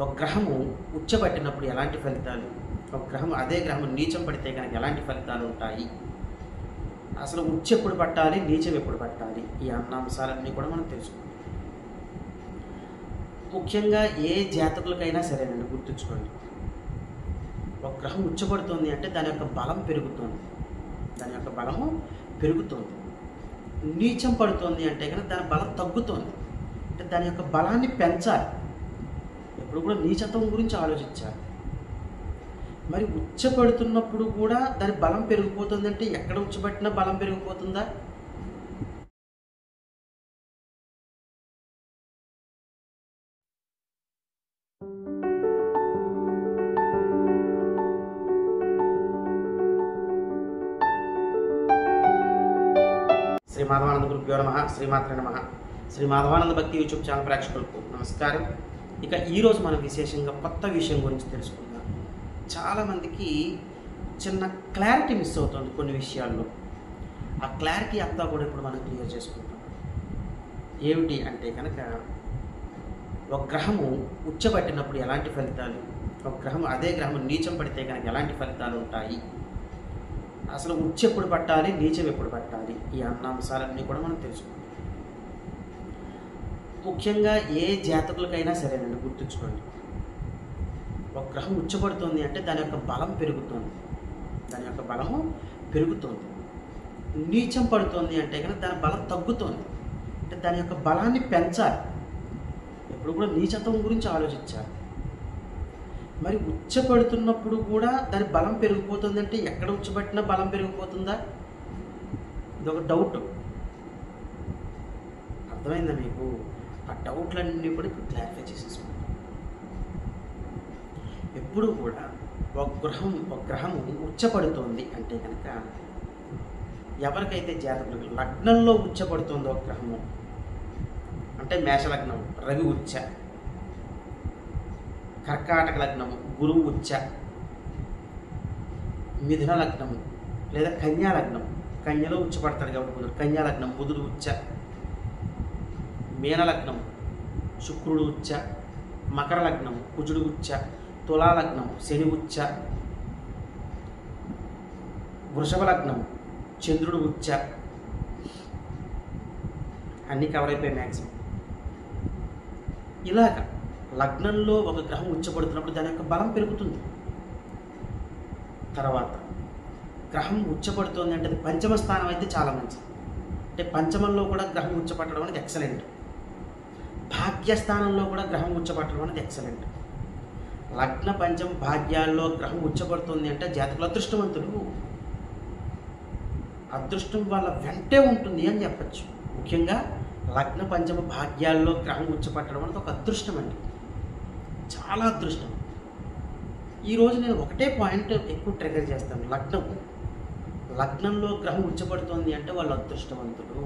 ఒక గ్రహము ఉచ్చబట్టినప్పుడు ఎలాంటి ఫలితాలు, ఒక గ్రహం అదే గ్రహం నీచం పడితే కనుక ఎలాంటి ఫలితాలు ఉంటాయి, అసలు ఉచ్చ ఎప్పుడు పట్టాలి, నీచం ఎప్పుడు పట్టాలి, ఈ అంశాలన్నీ కూడా మనం తెలుసుకుంటాం. ముఖ్యంగా ఏ జాతకులకైనా సరేనండి, గుర్తుంచుకోండి, ఒక గ్రహం ఉచ్చబడుతుంది అంటే దాని యొక్క బలం పెరుగుతుంది, దాని యొక్క బలము పెరుగుతుంది. నీచం పడుతుంది అంటే కనుక దాని బలం తగ్గుతుంది, అంటే దాని యొక్క బలాన్ని పెంచాలి. ఎప్పుడు కూడా నీచత్వం గురించి ఆలోచించాలి. మరి ఉచ్చపడుతున్నప్పుడు కూడా దాని బలం పెరిగిపోతుంది అంటే ఎక్కడ ఉచ్చబట్టినా బలం పెరిగిపోతుందా? శ్రీ మాధవానంద గురుభ్యో నమః. శ్రీమాత్రే నమః. శ్రీ మాధవానంద భక్తి యూట్యూబ్ ఛానల్ ప్రేక్షకులకు నమస్కారం. ఇక ఈరోజు మనం విశేషంగా కొత్త విషయం గురించి తెలుసుకుందాం. చాలామందికి చిన్న క్లారిటీ మిస్ అవుతుంది కొన్ని విషయాల్లో. ఆ క్లారిటీ అంతా కూడా ఇప్పుడు మనం క్లియర్ చేసుకుంటాం. ఏమిటి అంటే కనుక, ఒక గ్రహము ఉచ్చబట్టినప్పుడు ఎలాంటి ఫలితాలు, ఒక గ్రహం అదే గ్రహం నీచం పడితే కనుక ఎలాంటి ఫలితాలు ఉంటాయి, అసలు ఉచ్చ ఎప్పుడు పట్టాలి, నీచం ఎప్పుడు పట్టాలి, ఈ అంశాలన్నీ కూడా మనం తెలుసుకుంటాం. ముఖ్యంగా ఏ జాతకులకైనా సరేనండి, గుర్తుంచుకోండి, ఒక గ్రహం ఉచ్చబడుతుంది అంటే దాని యొక్క బలం పెరుగుతుంది, దాని యొక్క బలము పెరుగుతుంది. నీచం పడుతుంది అంటే కనుక దాని బలం తగ్గుతుంది, అంటే దాని యొక్క బలాన్ని పెంచాలి. ఎప్పుడు కూడా నీచత్వం గురించి ఆలోచించాలి. మరి ఉచ్చపడుతున్నప్పుడు కూడా దాని బలం పెరిగిపోతుంది అంటే ఎక్కడ ఉచ్చబట్టినా బలం పెరిగిపోతుందా? ఇదొక డౌట్. అర్థమైందా మీకు? ఆ డౌట్లన్నీ కూడా ఇప్పుడు క్లారిఫై చేసేసుకుంటాం. ఎప్పుడు కూడా ఒక గ్రహము ఉచ్చపడుతోంది అంటే కనుక, ఎవరికైతే జాతకులకు లగ్నంలో ఉచ్చపడుతుందో ఒక గ్రహము అంటే మేషలగ్నం రవి ఉచ్చ, కర్కాటక లగ్నము గురువు ఉచ్చ, మిథున లగ్నము లేదా కన్యా లగ్నం, కన్యలో ఉచ్చపడతాడు కాబట్టి బుధుడు, కన్యా లగ్నం బుధుడు ఉచ్చ, మీన లగ్నం శుక్రుడు ఉచ్చ, మకర లగ్నం కుజుడు ఉచ్చ, తులా లగ్నం శని ఉచ్చ, వృషభ లగ్నం చంద్రుడు ఉచ్చ, అన్నీ కవర్ అయిపోయాయి మ్యాక్సిమం. ఇలాగ లగ్నంలో ఒక గ్రహం ఉచ్చబడుతున్నప్పుడు దాని యొక్క బలం పెరుగుతుంది. తర్వాత గ్రహం ఉచ్చబడుతుంది అంటే పంచమ స్థానం అయితే చాలా మంచిది. అంటే పంచమంలో కూడా గ్రహం ఉచ్చపట్టడం అనేది ఎక్సలెంట్. భాగ్యస్థానంలో కూడా గ్రహం ఉచ్చపట్టడం అనేది ఎక్సలెంట్. లగ్న పంచమ భాగ్యాల్లో గ్రహం ఉచ్చబడుతుంది అంటే జాతకులు అదృష్టవంతులు. అదృష్టం వాళ్ళ వెంటే ఉంటుంది అని చెప్పచ్చు. ముఖ్యంగా లగ్న పంచమ భాగ్యాల్లో గ్రహం ఉచ్చపట్టడం అనేది ఒక అదృష్టం అండి, చాలా అదృష్టం. ఈరోజు నేను ఒకటే పాయింట్ ఎక్కువ ట్రిగర్ చేస్తాను. లగ్నంలో గ్రహం ఉచ్చపడుతుంది అంటే వాళ్ళు అదృష్టవంతులు.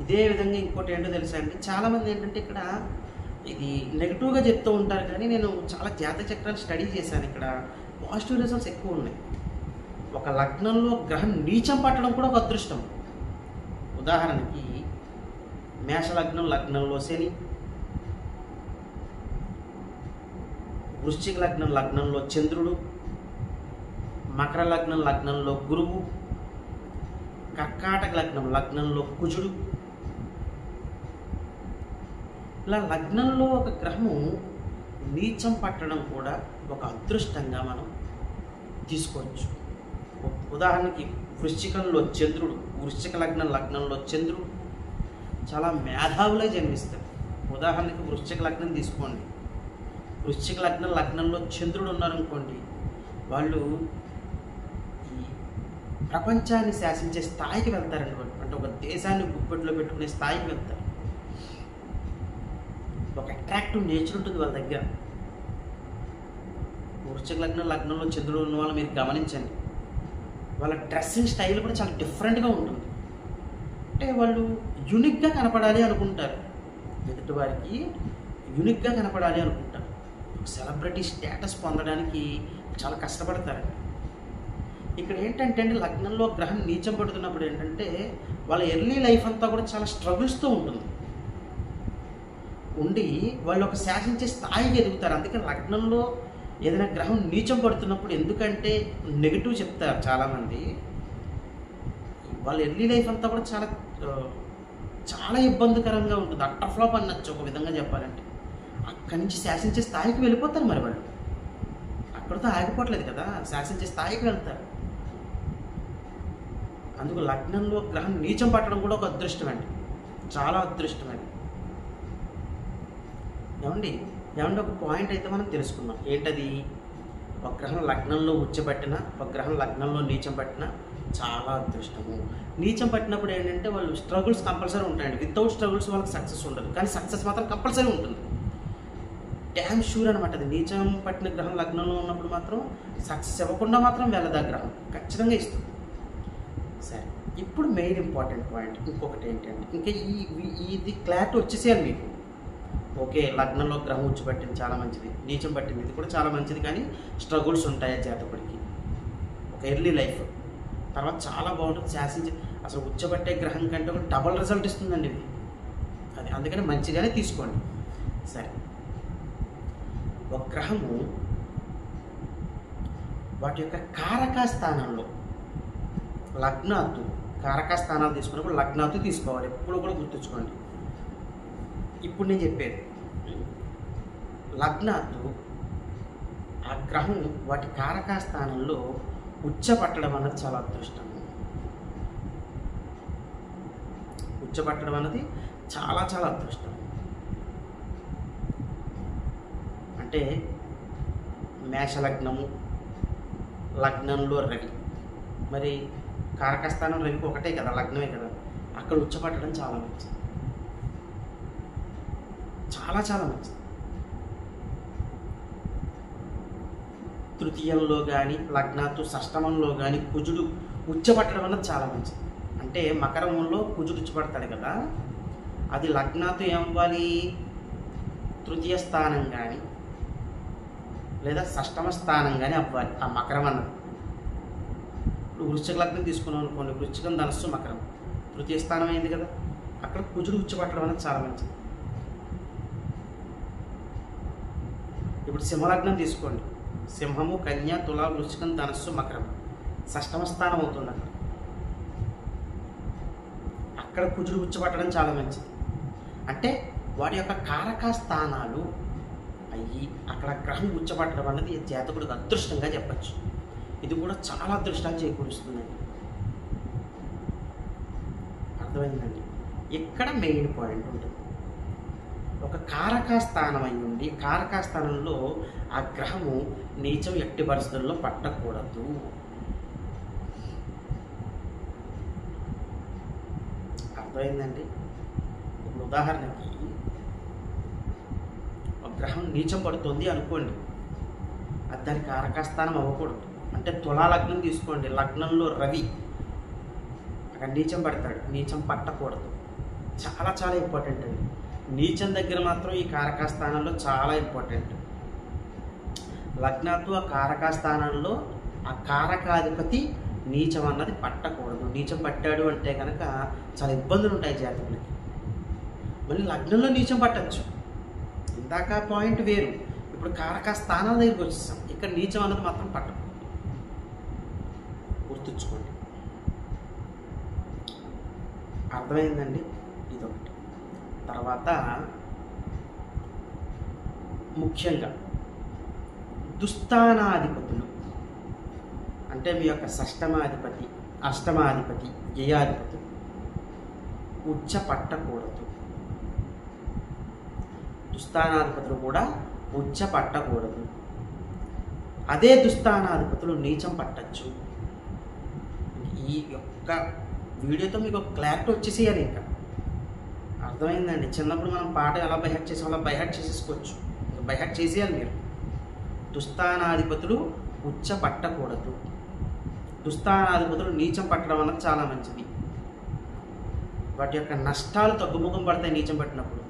ఇదే విధంగా ఇంకోటి ఏంటో తెలుసా అండి, చాలామంది ఏంటంటే ఇక్కడ ఇది నెగిటివ్గా చెప్తూ ఉంటారు, కానీ నేను చాలా జాతక చక్రాలు స్టడీ చేశాను. ఇక్కడ పాజిటివ్ రిజల్ట్స్ ఎక్కువ ఉన్నాయి. ఒక లగ్నంలో గ్రహం నీచం పట్టడం కూడా ఒక అదృష్టం. ఉదాహరణకి మేషలగ్నం లగ్నంలో శని, వృశ్చిక లగ్నం లగ్నంలో చంద్రుడు, మకర లగ్నం లగ్నంలో గురువు, కర్కాటక లగ్నం లగ్నంలో కుజుడు. ఇలా లగ్నంలో ఒక గ్రహము నీచం పట్టడం కూడా ఒక అదృష్టంగా మనం తీసుకోవచ్చు. ఉదాహరణకి వృశ్చికంలో చంద్రుడు, వృశ్చిక లగ్నంలో చంద్రుడు చాలా మేధావులే జన్మిస్తారు. ఉదాహరణకి వృశ్చిక లగ్నం తీసుకోండి, వృశ్చిక లగ్నంలో చంద్రుడు ఉన్నారనుకోండి, వాళ్ళు ఈ ప్రపంచాన్ని శాసించే స్థాయికి వెళ్తారనుకోండి. అంటే ఒక దేశాన్ని గుప్పెట్లో పెట్టుకునే స్థాయికి వెళ్తారు. ఒక అట్రాక్టివ్ నేచర్ ఉంటుంది వాళ్ళ దగ్గర. వృశ్చిక లగ్నంలో చంద్రుడు ఉన్న వాళ్ళు మీరు గమనించండి, వాళ్ళ డ్రెస్సింగ్ స్టైల్ కూడా చాలా డిఫరెంట్గా ఉంటుంది. అంటే వాళ్ళు యూనిక్గా కనపడాలి అనుకుంటారు, ఎదుటి వారికి యూనిక్గా కనపడాలి అనుకుంటారు. సెలబ్రిటీ స్టేటస్ పొందడానికి చాలా కష్టపడతారు. ఇక్కడ ఏంటంటే అండి, లగ్నంలో గ్రహం నీచం పడుతున్నప్పుడు ఏంటంటే వాళ్ళ ఎర్లీ లైఫ్ అంతా కూడా చాలా స్ట్రగుల్స్తో ఉంటుంది. ఉండి వాళ్ళు ఒక శాసించే స్థాయికి ఎదుగుతారు. అందుకే లగ్నంలో ఏదైనా గ్రహం నీచం పడుతున్నప్పుడు, ఎందుకంటే నెగిటివ్ చెప్తారు చాలామంది, వాళ్ళ ఎర్లీ లైఫ్ అంతా కూడా చాలా ఇబ్బందికరంగా ఉంటుంది. అట్టర్ ఫ్లాప్ అనొచ్చు ఒక విధంగా చెప్పాలంటే. అక్కడి నుంచి శాసించే స్థాయికి వెళ్ళిపోతారు. మరి వాళ్ళు అక్కడితో ఆగిపోవట్లేదు కదా, శాసించే స్థాయికి వెళ్తారు. అందుకు లగ్నంలో గ్రహం నీచం పట్టడం కూడా ఒక అదృష్టమండి, చాలా అదృష్టమండి. ఏమండి ఒక పాయింట్ అయితే మనం తెలుసుకున్నాం. ఏంటది? ఒక గ్రహం లగ్నంలో ఉచ్చబట్టిన, ఒక గ్రహం లగ్నంలో నీచం పట్టిన చాలా అదృష్టము. నీచం పట్టినప్పుడు ఏంటంటే వాళ్ళు స్ట్రగుల్స్ కంపల్సరీ ఉంటాయండి. వితౌట్ స్ట్రగుల్స్ వాళ్ళకి సక్సెస్ ఉండదు, కానీ సక్సెస్ మాత్రం కంపల్సరీ ఉంటుంది. డ్యామ్ షూర్ అనమాట. అది నీచం పట్టిన గ్రహం లగ్నంలో ఉన్నప్పుడు మాత్రం సక్సెస్ ఇవ్వకుండా మాత్రం వెళ్ళదు. ఆ గ్రహం ఖచ్చితంగా ఇస్తుంది. సరే, ఇప్పుడు మెయిన్ ఇంపార్టెంట్ పాయింట్ ఇంకొకటి ఏంటంటే, ఇంకా ఇది క్లారిటీ వచ్చేసేయాలి మీకు. ఓకే, లగ్నంలో గ్రహం ఉచ్చబట్టింది చాలా మంచిది, నీచం పట్టింది ఇది కూడా చాలా మంచిది, కానీ స్ట్రగుల్స్ ఉంటాయి జాతకుడికి ఒక ఎర్లీ లైఫ్. తర్వాత చాలా బాగుంటుంది శాసించి, అసలు ఉచ్చబట్టే గ్రహం కంటే ఒక డబల్ రిజల్ట్ ఇస్తుందండి ఇది. అది అందుకని మంచిగానే తీసుకోండి. సరే, ఒక గ్రహము వాటి యొక్క కారక స్థానంలో లగ్నాత్తు, కారక స్థానాలు తీసుకున్నప్పుడు లగ్నాత్తు తీసుకోవాలి. ఎప్పుడు కూడా గుర్తుంచుకోండి. ఇప్పుడు నేను చెప్పేది లగ్నాత్తు, ఆ గ్రహం వాటి కారక స్థానంలో ఉచ్చపట్టడం అన్నది చాలా అదృష్టం. ఉచ్చపట్టడం అన్నది చాలా చాలా అదృష్టం. అంటే మేషలగ్నము, లగ్నంలో రవి, మరి కారకస్థానం రవికి ఒకటే కదా, లగ్నమే కదా, అక్కడ ఉచ్చపట్టడం చాలా మంచిది, చాలా చాలా మంచిది. తృతీయంలో కానీ లగ్నాత్తు షష్టమంలో కానీ కుజుడు ఉచ్చపట్టడం అన్నది చాలా మంచిది. అంటే మకరంలో కుజుడు ఉచ్చపడతాడు కదా, అది లగ్నాత్తు ఏమవ్వాలి? తృతీయ స్థానం కానీ లేదా షష్టమ స్థానం కానీ అవ్వాలి ఆ మకరం అన్నది. ఇప్పుడు వృశ్చిక లగ్నం తీసుకున్నాం అనుకోండి, వృశ్చికం ధనస్సు మకరం తృతీయ స్థానం అయింది కదా, అక్కడ కుజుడు ఉచ్చపట్టడం అనేది చాలా మంచిది. ఇప్పుడు సింహలగ్నం తీసుకోండి, సింహము కన్య తుల వృశ్చికం ధనస్సు మకరం షష్టమ స్థానం అవుతుంది. అక్కడ కుజుడు ఉచ్చపట్టడం చాలా మంచిది. అంటే వాటి యొక్క కారక స్థానాలు అయ్యి అక్కడ గ్రహం ఉచ్చపట్టడం అన్నది జాతకుడికి అదృష్టంగా చెప్పచ్చు. ఇది కూడా చాలా అదృష్టాన్ని చేకూరుస్తుందండి. అర్థమైందండి? ఇక్కడ మెయిన్ పాయింట్ ఉంటుంది. ఒక కారక స్థానం అయి ఉండి కారక స్థానంలో ఆ గ్రహము నీచం ఎట్టి పరిస్థితుల్లో పట్టకూడదు. అర్థమైందండి? ఇప్పుడు ఉదాహరణకి ఒక గ్రహం నీచం పడుతుంది అనుకోండి, అది దాని కారక స్థానం అవ్వకూడదు. అంటే తులా లగ్నం తీసుకోండి, లగ్నంలో రవి అక్కడ నీచం పడతాడు, నీచం పట్టకూడదు. చాలా చాలా ఇంపార్టెంట్ అండి. నీచం దగ్గర మాత్రం ఈ కారక స్థానంలో చాలా ఇంపార్టెంట్. లగ్నాత్తు ఆ కారక స్థానంలో ఆ కారకాధిపతి నీచం అన్నది పట్టకూడదు. నీచం పట్టాడు అంటే కనుక చాలా ఇబ్బందులు ఉంటాయి జాతకులకి. మళ్ళీ లగ్నంలో నీచం పట్టచ్చు, ఇందాక పాయింట్ వేరు. ఇప్పుడు కారక స్థానాల దగ్గరికి వచ్చేసాం, ఇక్కడ నీచం అన్నది మాత్రం పట్టదు. గుర్తుంచుకోండి. అర్థమైందండి? ఇదొకటి. తర్వాత ముఖ్యంగా దుస్థానాధిపతులు అంటే మీ యొక్క షష్టమాధిపతి, అష్టమాధిపతి, వ్యయాధిపతులు ఉచ్చ పట్టకూడదు. దుస్థానాధిపతులు కూడా ఉచ్చ పట్టకూడదు. అదే దుస్థానాధిపతులు నీచం పట్టచ్చు. ఈ యొక్క వీడియోతో మీకు ఒక క్లారిటీ వచ్చేసేయాలి. ఇంకా అర్థమైందండి? చిన్నప్పుడు మనం పాట ఎలా బైహార్ట్ చేసాం అలా బైహార్ట్ చేసేసుకోవచ్చు. బైహార్ట్ చేసేయాలి మీరు. దుస్థానాధిపతులు ఉచ్చ పట్టకూడదు. దుస్థానాధిపతులు నీచం పట్టడం అన్నది చాలా మంచిది. వాటి యొక్క నష్టాలు తగ్గుముఖం పడతాయి నీచం పట్టినప్పుడు.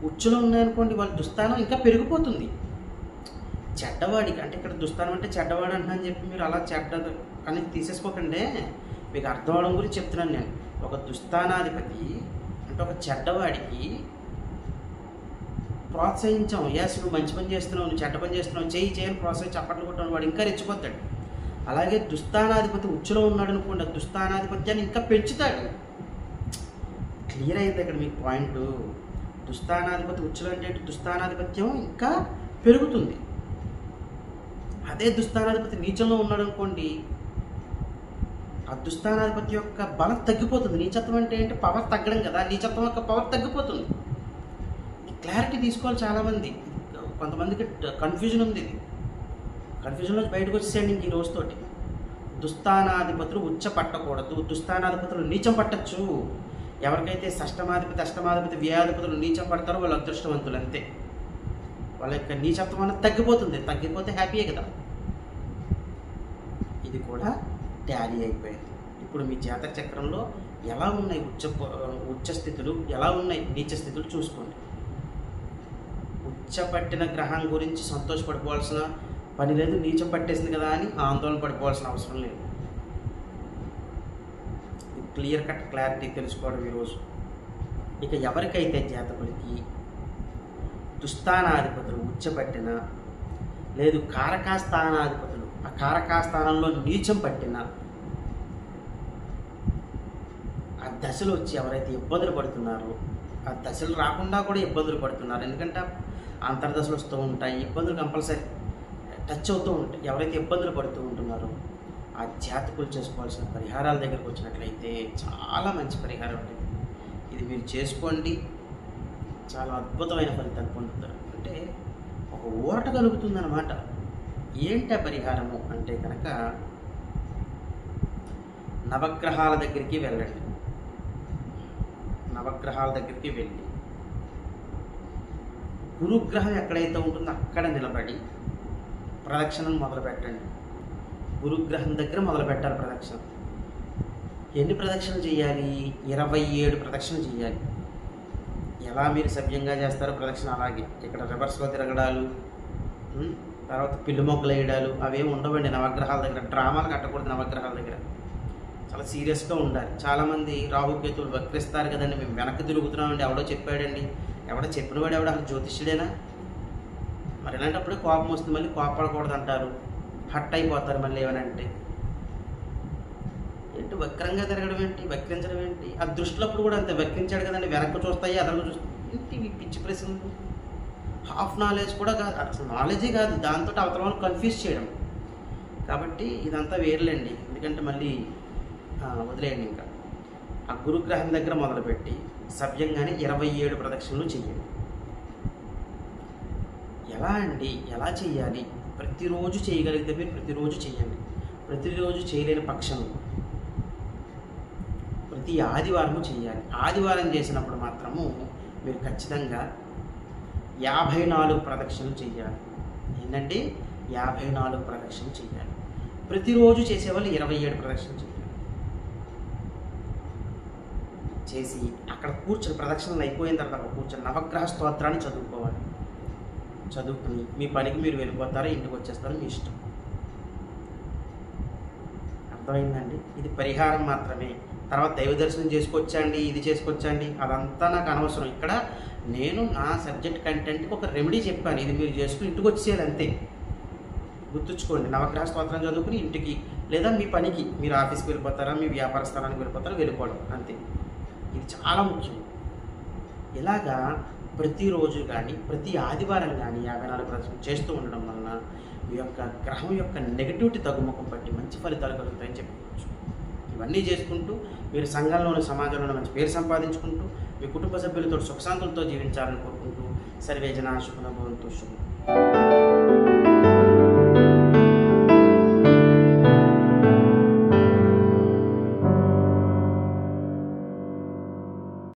ఉచ్చులో ఉన్నాయనుకోండి, వాళ్ళ దుస్థానం ఇంకా పెరిగిపోతుంది. చెడ్డవాడికి అంటే ఇక్కడ దుస్థానం అంటే చెడ్డవాడు అంటున్నాను చెప్పి మీరు అలా చెడ్డ అనేది తీసేసుకోకండి. మీకు అర్థం అవడం గురించి చెప్తున్నాను నేను. ఒక దుస్థానాధిపతి అంటే ఒక చెడ్డవాడికి ప్రోత్సహించాం, ఎస్ నువ్వు మంచి పని చేస్తున్నావు, నువ్వు చెడ్డ పని చేస్తున్నావు, చేయని ప్రోత్సహించి చప్పట్లు కొట్టాను, వాడు ఇంకా రెచ్చిపోతాడు. అలాగే దుస్థానాధిపతి ఉచ్చులో ఉన్నాడు అనుకోండి, దుస్థానాధిపత్యాన్ని ఇంకా పెంచుతాడు. క్లియర్ అయింది ఇక్కడ మీకు పాయింట్. దుస్థానాధిపతి ఉచ్చులో అంటే దుస్థానాధిపత్యం ఇంకా పెరుగుతుంది. అదే దుస్థానాధిపతి నీచంలో ఉన్నాడు అనుకోండి, ఆ దుస్థానాధిపతి యొక్క బలం తగ్గిపోతుంది. నీచత్వం అంటే ఏంటి? పవర్ తగ్గడం కదా. నీచత్వం యొక్క పవర్ తగ్గిపోతుంది. క్లారిటీ తీసుకోవాలి. చాలామంది, కొంతమందికి కన్ఫ్యూజన్ ఉంది. ఇది కన్ఫ్యూజన్లో బయటకు వచ్చేసేయండి ఇంక ఈ రోజుతోటి. దుస్థానాధిపతులు ఉచ్చ పట్టకూడదు, దుస్థానాధిపతులు నీచం పట్టచ్చు. ఎవరికైతే షష్టమాధిపతి అష్టమాధిపతి వ్యయాధిపతులు నీచం పడతారో వాళ్ళు అదృష్టవంతులు, అంతే. వాళ్ళ యొక్క నీచత్వం అనేది తగ్గిపోతుంది. తగ్గిపోతే హ్యాపీయే కదా. ఇది కూడా టాలీ అయిపోయింది. ఇప్పుడు మీ జాతక చక్రంలో ఎలా ఉన్నాయి ఉచ్చ స్థితులు, ఎలా ఉన్నాయి నీచ స్థితులు చూసుకోండి. ఉచ్చపట్టిన గ్రహం గురించి సంతోషపడిపోవాల్సిన పని లేదు, నీచం పట్టేసింది కదా అని ఆందోళన పడిపోవాల్సిన అవసరం లేదు. క్లియర్ కట్ క్లారిటీ తెలుసుకోవడం ఈరోజు. ఇక ఎవరికైతే జాతకులకి దుస్థానాధిపతులు ఉచ్చపట్టిన, లేదు కారకాస్థానాధిపతులు ఆ కారకాస్థానంలో నీచం పట్టిన, ఆ దశలు వచ్చి ఎవరైతే ఇబ్బందులు పడుతున్నారో, ఆ దశలు రాకుండా కూడా ఇబ్బందులు పడుతున్నారు. ఎందుకంటే అంతర్దశలు వస్తూ ఉంటాయి, ఇబ్బందులు కంపల్సరీ టచ్ అవుతూ ఉంటాయి. ఎవరైతే ఇబ్బందులు పడుతూ ఉంటున్నారో ఆ జాతకులు చేసుకోవాల్సిన పరిహారాల దగ్గరకు వచ్చినట్లయితే చాలా మంచి పరిహారం ఉంటుంది. ఇది మీరు చేసుకోండి, చాలా అద్భుతమైన ఫలితాలు పొందుతారు. అంటే ఒక ఊరట కలుగుతుందన్నమాట. ఏంట పరిహారము అంటే కనుక, నవగ్రహాల దగ్గరికి వెళ్ళండి. నవగ్రహాల దగ్గరికి వెళ్ళి గురుగ్రహం ఎక్కడైతే ఉంటుందో అక్కడ నిలబడి ప్రదక్షిణను మొదలు పెట్టండి. గురుగ్రహం దగ్గర మొదలు పెట్టాలి ప్రదక్షిణ. ఎన్ని ప్రదక్షిణలు చేయాలి? 27 ప్రదక్షిణలు చేయాలి. ఎలా మీరు సవ్యంగా చేస్తారో ప్రదక్షిణ అలాగే. ఇక్కడ రివర్స్లో తిరగడాలు, తర్వాత పిల్లి మొక్కలు వేయడాలు అవేమి ఉండవండి నవగ్రహాల దగ్గర. డ్రామాలు కట్టకూడదు నవగ్రహాల దగ్గర. చాలా సీరియస్గా ఉండాలి. చాలామంది రాహుకేతువులు వక్రిస్తారు కదండి, మేము వెనక్కి తిరుగుతున్నామండి, ఎవడో చెప్పాడండి. ఎవడో చెప్పినవాడు ఎవడో అసలు జ్యోతిష్యుడేనా? మరి ఇలాంటప్పుడే కోపం వస్తుంది. మళ్ళీ కోపడకూడదు అంటారు, హట్ అయిపోతారు మళ్ళీ ఏమనంటే. ఏంటి వక్రంగా తిరగడం ఏంటి, వక్రించడం ఏంటి? ఆ దృష్టిలప్పుడు కూడా అంతే, వక్రించాడు కదండి, వెనక్కి చూస్తాయి అదనకు చూస్తాయి. ఏంటి ఇవి పిచ్చి ప్రశ్నలు? హాఫ్ నాలెడ్జ్ కూడా కాదు, అసలు నాలెడ్జే కాదు, దాంతో అవతల వాళ్ళు కన్ఫ్యూజ్ చేయడం. కాబట్టి ఇదంతా వేర్లేండి. ఎందుకంటే మళ్ళీ వదిలేయండి. ఇంకా ఆ గురుగ్రహం దగ్గర మొదలుపెట్టి సవ్యంగానే 27 ప్రదక్షిణలు చెయ్యండి. ఎలా అండి, ఎలా చెయ్యాలి? ప్రతిరోజు చేయగలిగితే మీరు ప్రతిరోజు చేయండి. ప్రతిరోజు చేయలేని పక్షంలో ప్రతి ఆదివారము చేయాలి. ఆదివారం చేసినప్పుడు మాత్రము మీరు ఖచ్చితంగా 54 ప్రదక్షిణలు చేయాలి. ఏంటంటే 54 ప్రదక్షిణలు చేయాలి. ప్రతిరోజు చేసేవాళ్ళు 27 ప్రదక్షిణలు చేయాలి. చేసి అక్కడ కూర్చొని ప్రదక్షిణలు అయిపోయిన తర్వాత అక్కడ కూర్చొని నవగ్రహ స్తోత్రాన్ని చదువుకోవాలి. చదువుకుని మీ పనికి మీరు వెళ్ళిపోతారో ఇంటికి వచ్చేస్తారో మీ ఇష్టం. అర్థమైందండి? ఇది పరిహారం మాత్రమే. తర్వాత దైవ దర్శనం చేసుకొచ్చండి, ఇది చేసుకొచ్చండి, అదంతా నాకు అనవసరం. ఇక్కడ నేను నా సబ్జెక్ట్ కంటెంట్కి ఒక రెమెడీ చెప్పాను, ఇది మీరు చేసుకుని ఇంటికి వచ్చేయాలి అంతే. గుర్తుంచుకోండి, నవగ్రహ స్తోత్రం చదువుకుని ఇంటికి లేదా మీ పనికి మీరు ఆఫీస్కి వెళ్ళిపోతారా, మీ వ్యాపార స్థలానికి వెళ్ళిపోతారా, వెళ్ళిపోవడం అంతే. ఇది చాలా ముఖ్యం. ఇలాగా ప్రతిరోజు కానీ ప్రతి ఆదివారం కానీ 54 ప్రదక్షిణలు చేస్తూ ఉండడం వలన మీ యొక్క గ్రహం యొక్క నెగటివిటీ తగ్గుముఖం పట్టి మంచి ఫలితాలు కలుగుతాయని చెప్పుకోవచ్చు. ఇవన్నీ చేసుకుంటూ మీరు సంఘంలోని సమాజంలో మంచి పేరు సంపాదించుకుంటూ మీ కుటుంబ సభ్యులతో సుఖశాంతులతో జీవించాలని కోరుకుంటూ సర్వే జనా సుఖినో భవంతు. శుభం.